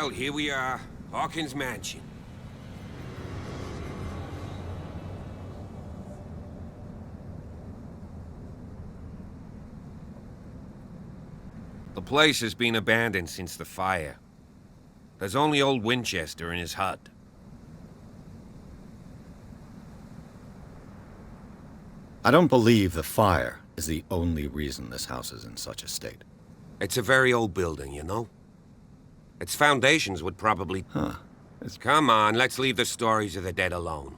Well, here we are. Hawkins Mansion. The place has been abandoned since the fire. There's only old Winchester in his hut. I don't believe the fire is the only reason this house is in such a state. It's a very old building, you know? Its foundations would probably... Huh. Come on, let's leave the stories of the dead alone.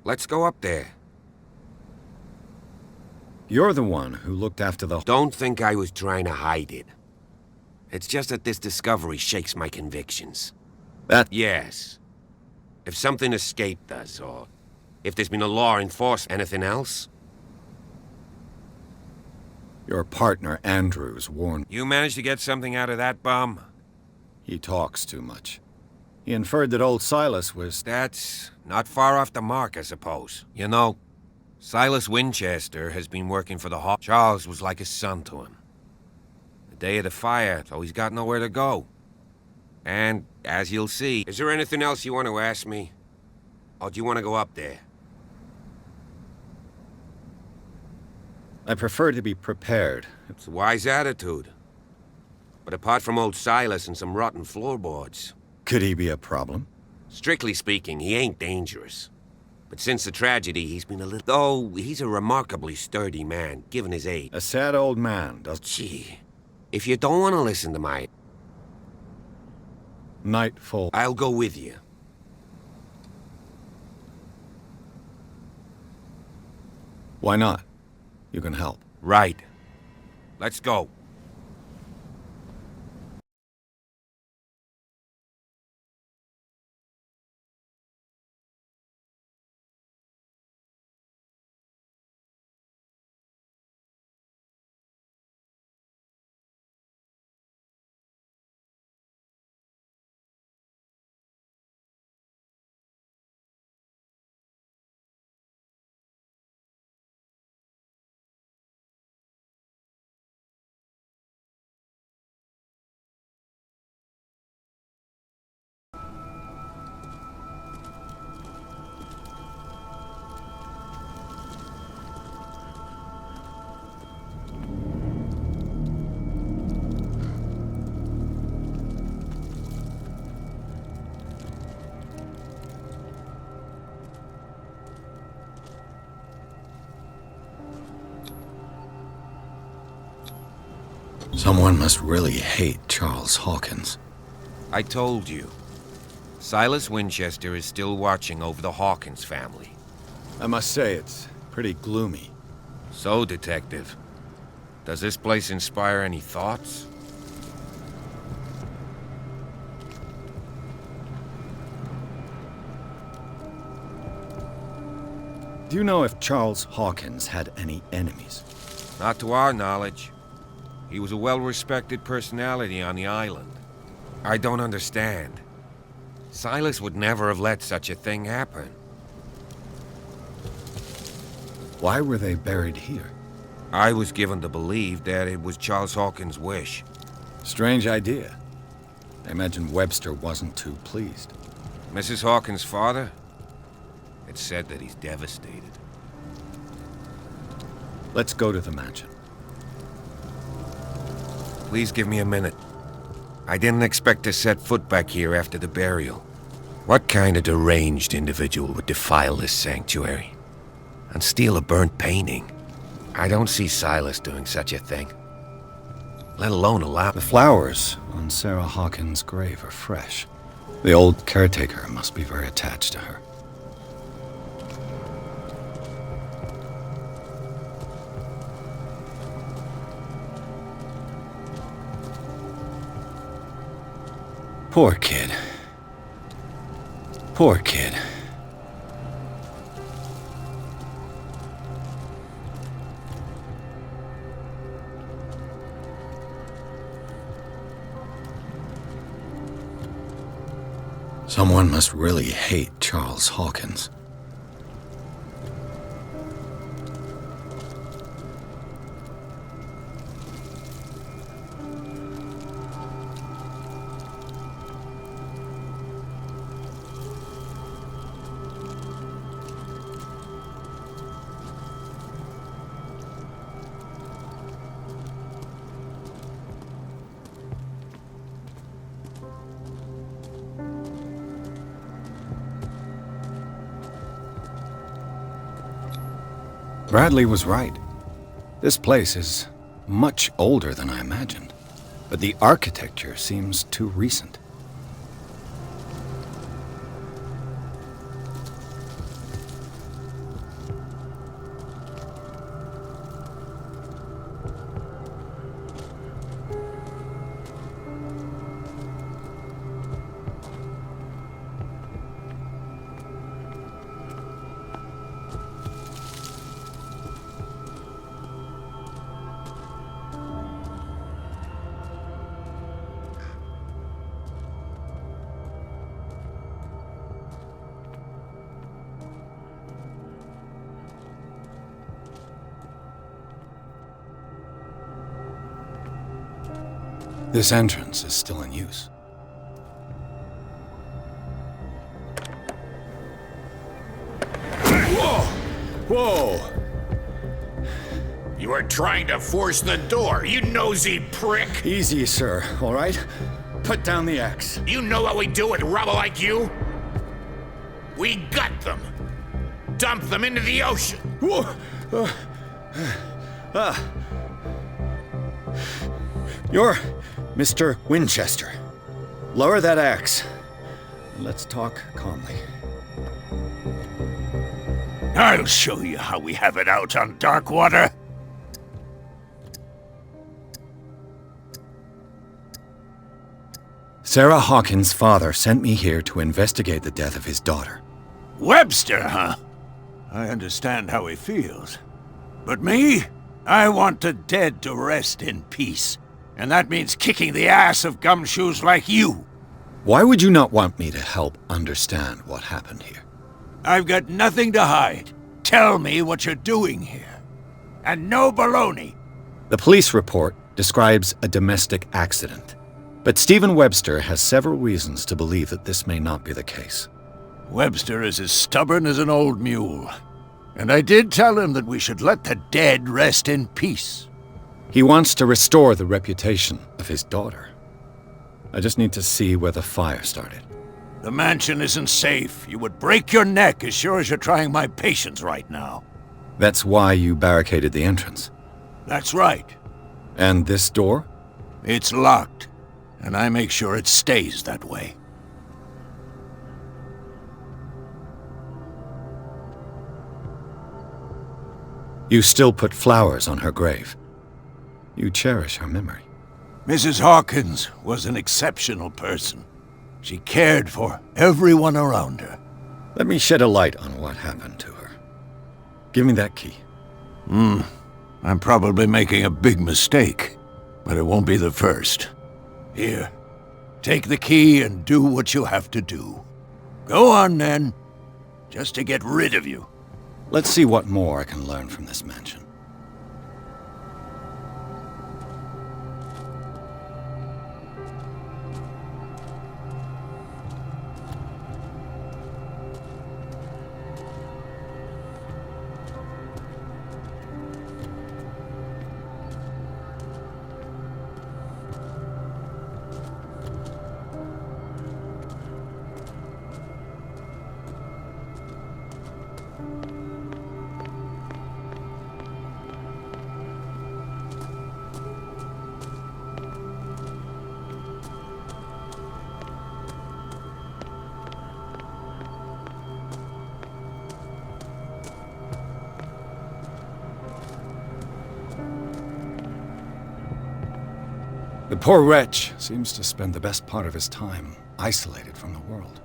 Let's go up there. You're the one who looked after the... Don't think I was trying to hide it. It's just that this discovery shakes my convictions. That... Yes. If something escaped us, or if there's been a law enforced, anything else? Your partner, Andrews, warned... You managed to get something out of that bum? He talks too much. He inferred that old Silas was... That's not far off the mark, I suppose. You know, Silas Winchester has been working for the Hawkins. Charles was like a son to him. The day of the fire, so he's got nowhere to go. And, as you'll see... Is there anything else you want to ask me? Or do you want to go up there? I prefer to be prepared. It's a wise attitude. But apart from old Silas and some rotten floorboards... Could he be a problem? Strictly speaking, he ain't dangerous. But since the tragedy, he's been a little... Though, he's a remarkably sturdy man, given his age. A sad old man, does... Gee, if you don't want to listen to my... Nightfall. I'll go with you. Why not? You can help. Right. Let's go. Someone must really hate Charles Hawkins. I told you. Silas Winchester is still watching over the Hawkins family. I must say, it's pretty gloomy. So, Detective, does this place inspire any thoughts? Do you know if Charles Hawkins had any enemies? Not to our knowledge. He was a well-respected personality on the island. I don't understand. Silas would never have let such a thing happen. Why were they buried here? I was given to believe that it was Charles Hawkins' wish. Strange idea. I imagine Webster wasn't too pleased. Mrs. Hawkins' father? It's said that he's devastated. Let's go to the mansion. Please give me a minute. I didn't expect to set foot back here after the burial. What kind of deranged individual would defile this sanctuary? And steal a burnt painting? I don't see Silas doing such a thing. Let alone allow... The flowers on Sarah Hawkins' grave are fresh. The old caretaker must be very attached to her. Poor kid. Poor kid. Someone must really hate Charles Hawkins. Bradley was right. This place is much older than I imagined, but the architecture seems too recent. This entrance is still in use. Whoa! Whoa! You are trying to force the door, you nosy prick! Easy, sir, all right? Put down the axe. You know what we do with rubble like you? We gut them! Dump them into the ocean! Whoa! You're Mr. Winchester. Lower that axe. Let's talk calmly. I'll show you how we have it out on Darkwater. Sarah Hawkins' father sent me here to investigate the death of his daughter. Webster, huh? I understand how he feels. But me? I want the dead to rest in peace. And that means kicking the ass of gumshoes like you. Why would you not want me to help understand what happened here? I've got nothing to hide. Tell me what you're doing here. And no baloney. The police report describes a domestic accident. But Stephen Webster has several reasons to believe that this may not be the case. Webster is as stubborn as an old mule. And I did tell him that we should let the dead rest in peace. He wants to restore the reputation of his daughter. I just need to see where the fire started. The mansion isn't safe. You would break your neck as sure as you're trying my patience right now. That's why you barricaded the entrance. That's right. And this door? It's locked, and I make sure it stays that way. You still put flowers on her grave. You cherish her memory. Mrs. Hawkins was an exceptional person. She cared for everyone around her. Let me shed a light on what happened to her. Give me that key. I'm probably making a big mistake, but it won't be the first. Here, take the key and do what you have to do. Go on, then. Just to get rid of you. Let's see what more I can learn from this mansion. The poor wretch seems to spend the best part of his time isolated from the world.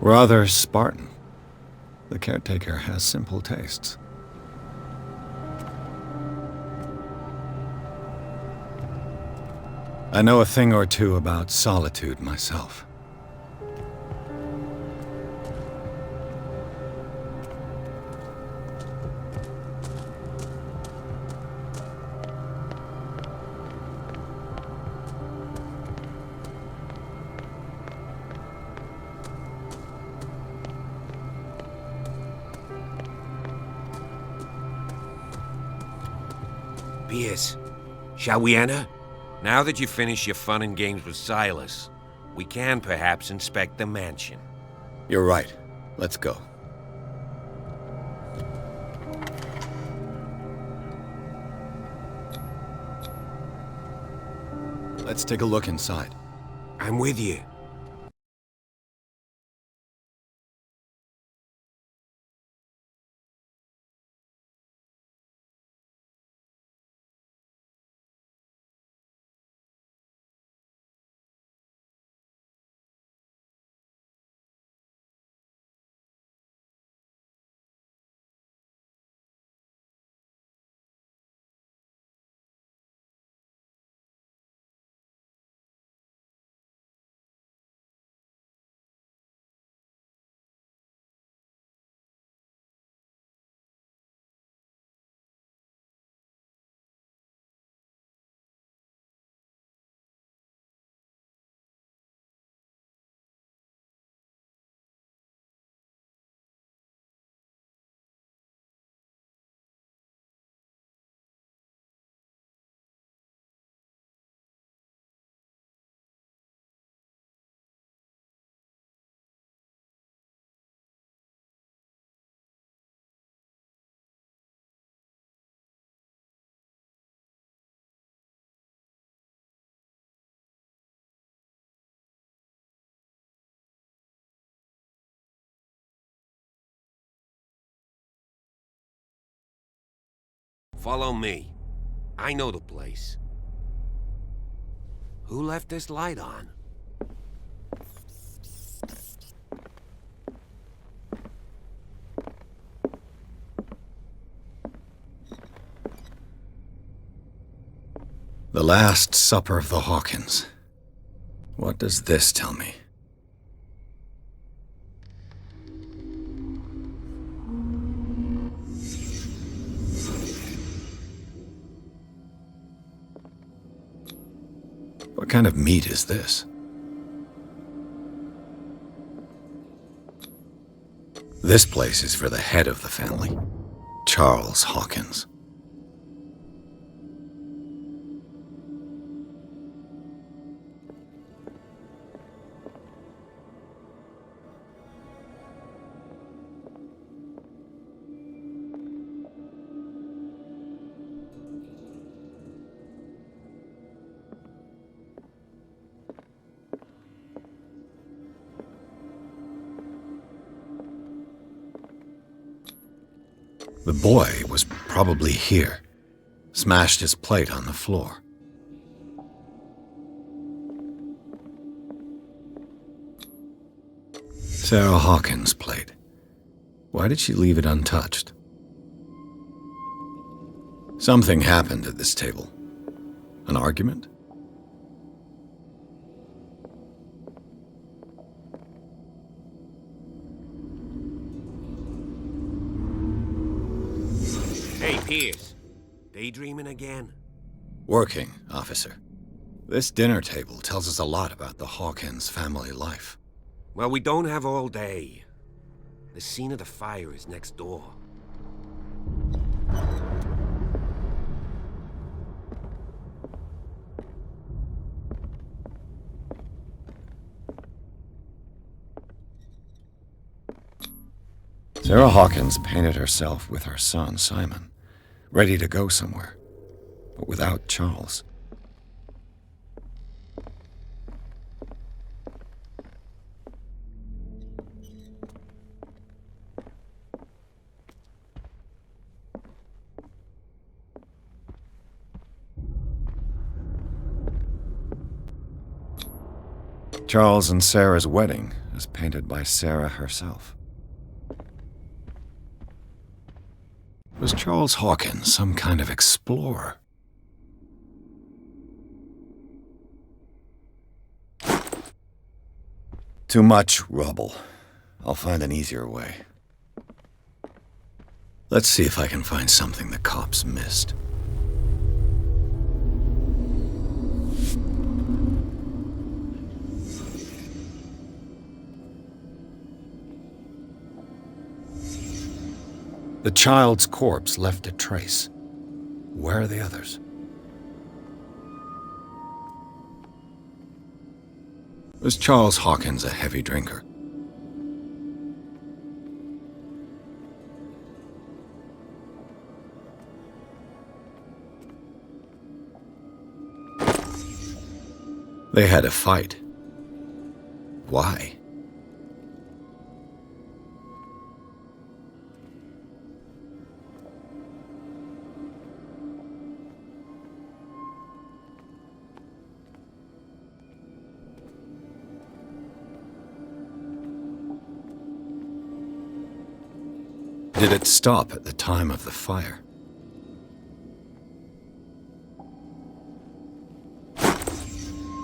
Rather Spartan. The caretaker has simple tastes. I know a thing or two about solitude myself. Pierce, shall we enter? Now that you've finished your fun and games with Silas, we can perhaps inspect the mansion. You're right. Let's go. Let's take a look inside. I'm with you. Follow me. I know the place. Who left this light on? The Last Supper of the Hawkins. What does this tell me? What kind of meat is this? This place is for the head of the family, Charles Hawkins. The boy was probably here, smashed his plate on the floor. Sarah Hawkins' plate. Why did she leave it untouched? Something happened at this table. An argument? Hey, Pierce. Daydreaming again? Working, officer. This dinner table tells us a lot about the Hawkins family life. Well, we don't have all day. The scene of the fire is next door. Sarah Hawkins painted herself with her son, Simon, ready to go somewhere, but without Charles. Charles and Sarah's wedding is painted by Sarah herself. Was Charles Hawkins some kind of explorer? Too much rubble. I'll find an easier way. Let's see if I can find something the cops missed. The child's corpse left a trace. Where are the others? Was Charles Hawkins a heavy drinker? They had a fight. Why? Did it stop at the time of the fire?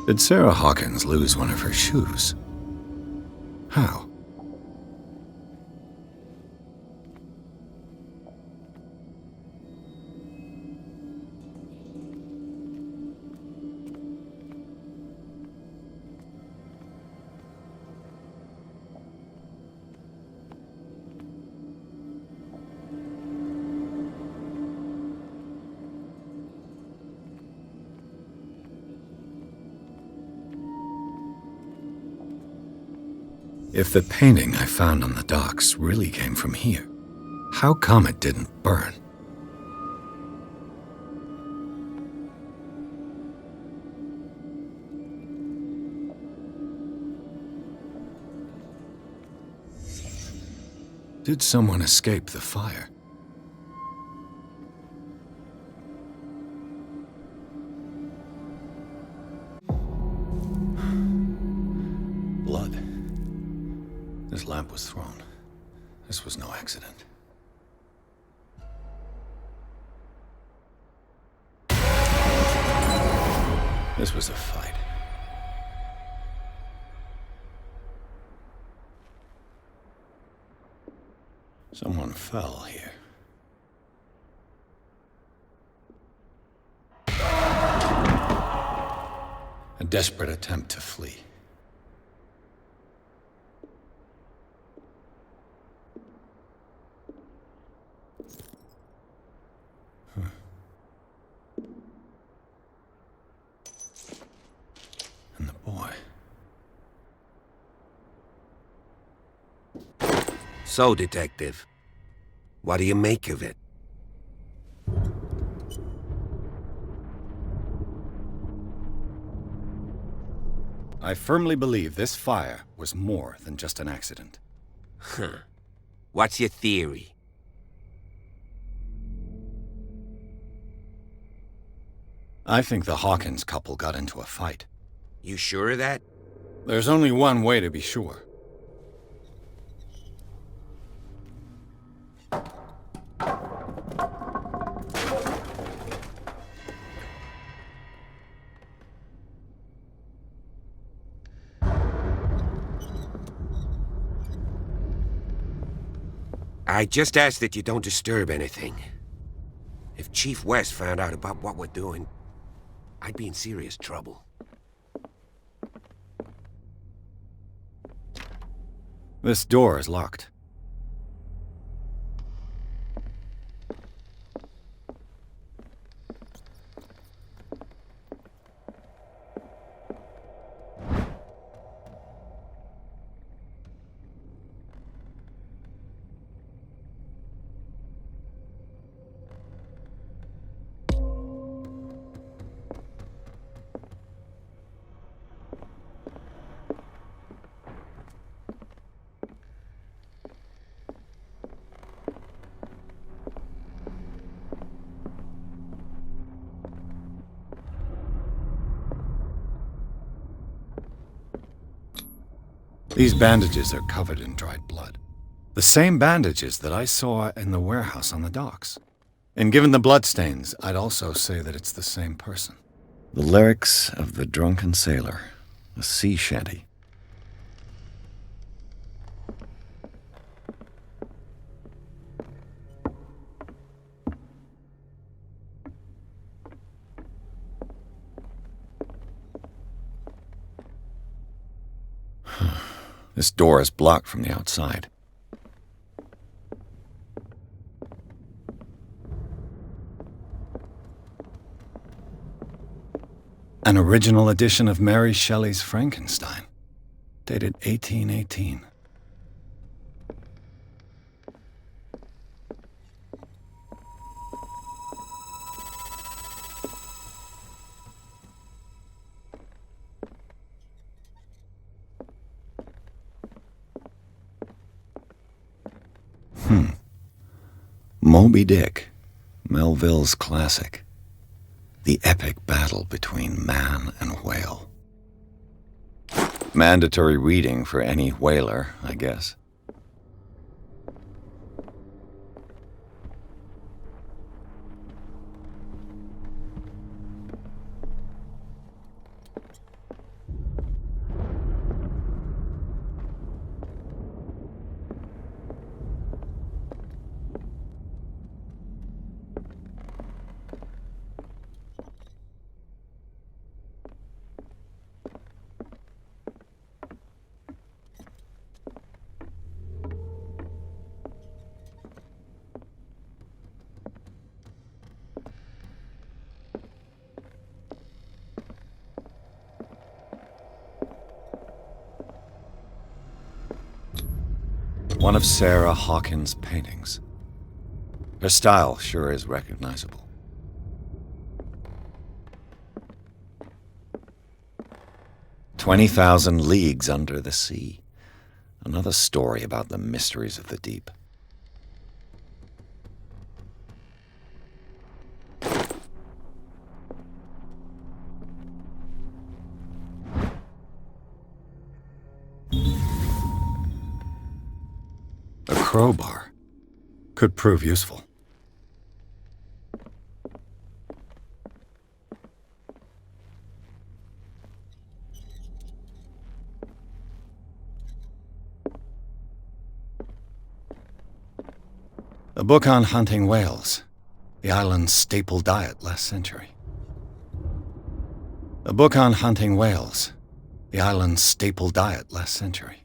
Did Sarah Hawkins lose one of her shoes? How? If the painting I found on the docks really came from here, how come it didn't burn? Did someone escape the fire? Blood. This lamp was thrown. This was no accident. This was a fight. Someone fell here. A desperate attempt to flee. And the boy. So, Detective, what do you make of it? I firmly believe this fire was more than just an accident. Huh. What's your theory? I think the Hawkins couple got into a fight. You sure of that? There's only one way to be sure. I just ask that you don't disturb anything. If Chief West found out about what we're doing, I'd be in serious trouble. This door is locked. These bandages are covered in dried blood. The same bandages that I saw in the warehouse on the docks. And given the bloodstains, I'd also say that it's the same person. The lyrics of the drunken sailor, a sea shanty. This door is blocked from the outside. An original edition of Mary Shelley's Frankenstein, dated 1818. Moby Dick, Melville's classic. The epic battle between man and whale. Mandatory reading for any whaler, I guess. One of Sarah Hawkins' paintings. Her style sure is recognizable. "20,000 Leagues Under the Sea." Another story about the mysteries of the deep. A crowbar could prove useful. A book on hunting whales, the island's staple diet last century. A book on hunting whales, the island's staple diet last century.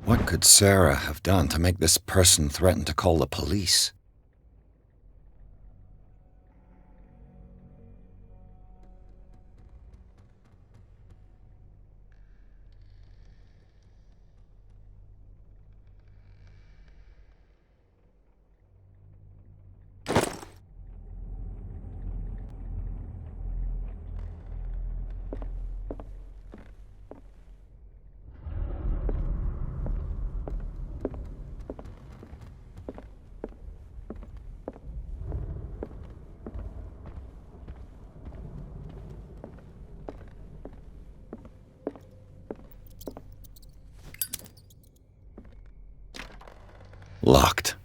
What could Sarah have done to make this person threaten to call the police? Locked.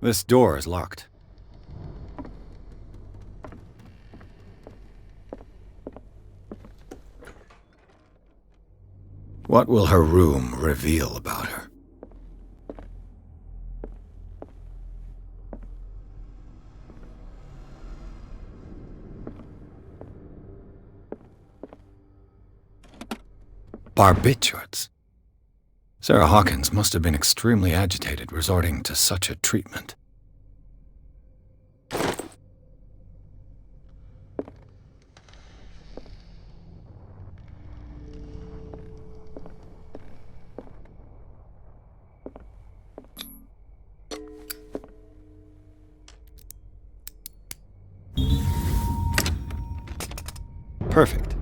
This door is locked. What will her room reveal about her? Barbiturates. Sarah Hawkins must have been extremely agitated resorting to such a treatment. Perfect.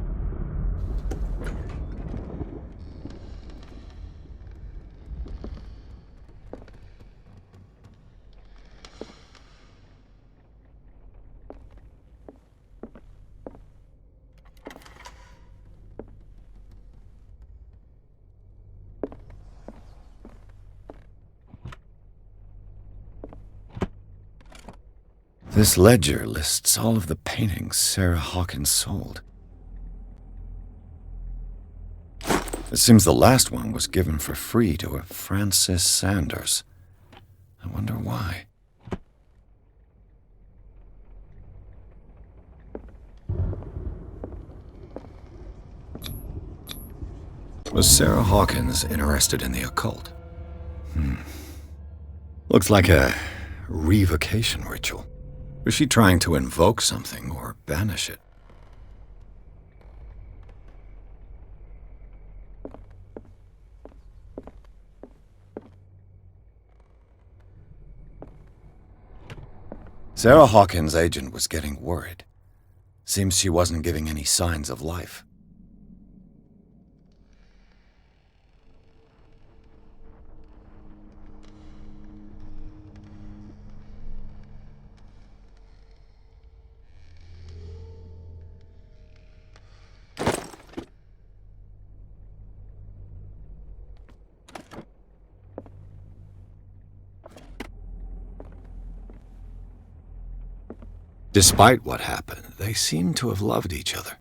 This ledger lists all of the paintings Sarah Hawkins sold. It seems the last one was given for free to a Francis Sanders. I wonder why. Was Sarah Hawkins interested in the occult? Looks like a revocation ritual. Was she trying to invoke something or banish it? Sarah Hawkins' agent was getting worried. Seems she wasn't giving any signs of life. Despite what happened, they seem to have loved each other.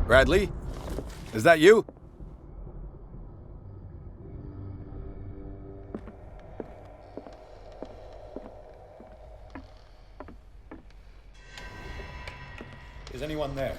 Bradley? Is that you? Is anyone there?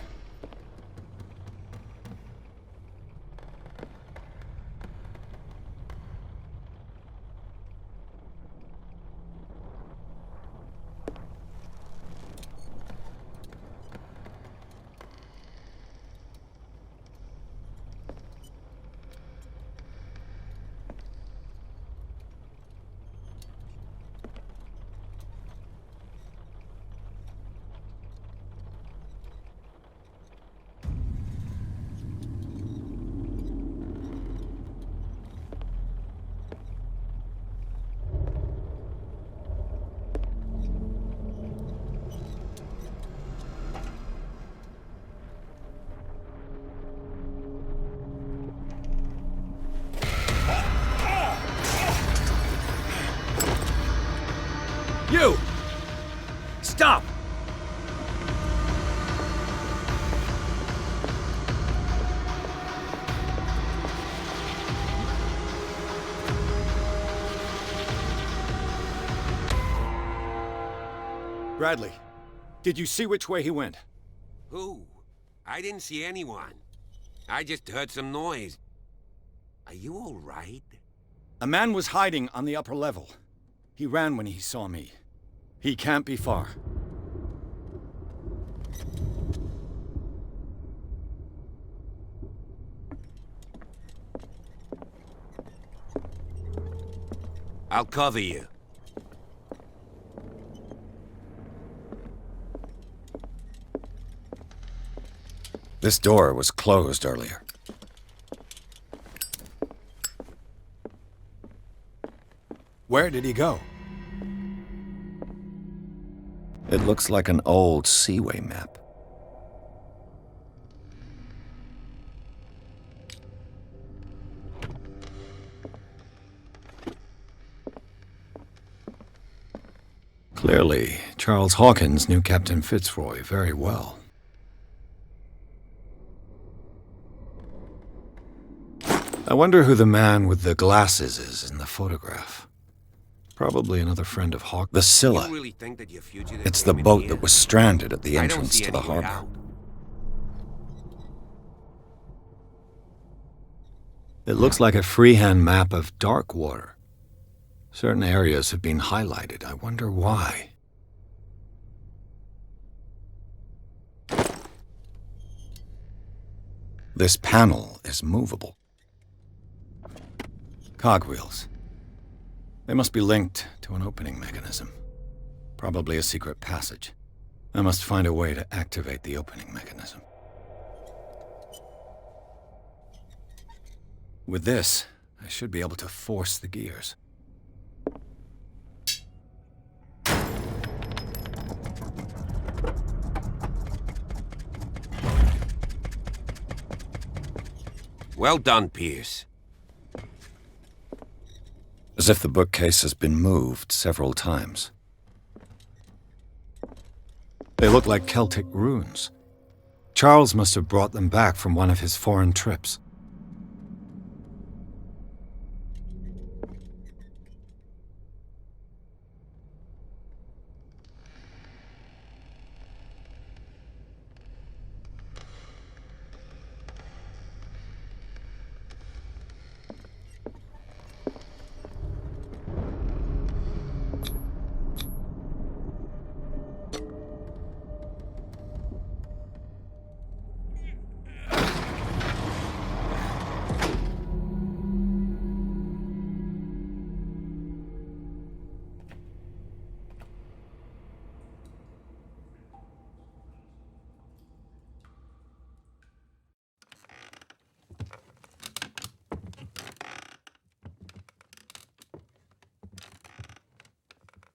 You! Stop! Bradley, did you see which way he went? Who? I didn't see anyone. I just heard some noise. Are you all right? A man was hiding on the upper level. He ran when he saw me. He can't be far. I'll cover you. This door was closed earlier. Where did he go? It looks like an old seaway map. Clearly, Charles Hawkins knew Captain Fitzroy very well. I wonder who the man with the glasses is in the photograph. Probably another friend of Hawkins. The Scylla. You really think that your fugitive It's the came in boat here? that was stranded at the I don't entrance see to the any way harbor. out. It looks like a freehand map of dark water. Certain areas have been highlighted. I wonder why. This panel is movable. Cogwheels. They must be linked to an opening mechanism. Probably a secret passage. I must find a way to activate the opening mechanism. With this, I should be able to force the gears. Well done, Pierce. As if the bookcase has been moved several times. They look like Celtic runes. Charles must have brought them back from one of his foreign trips.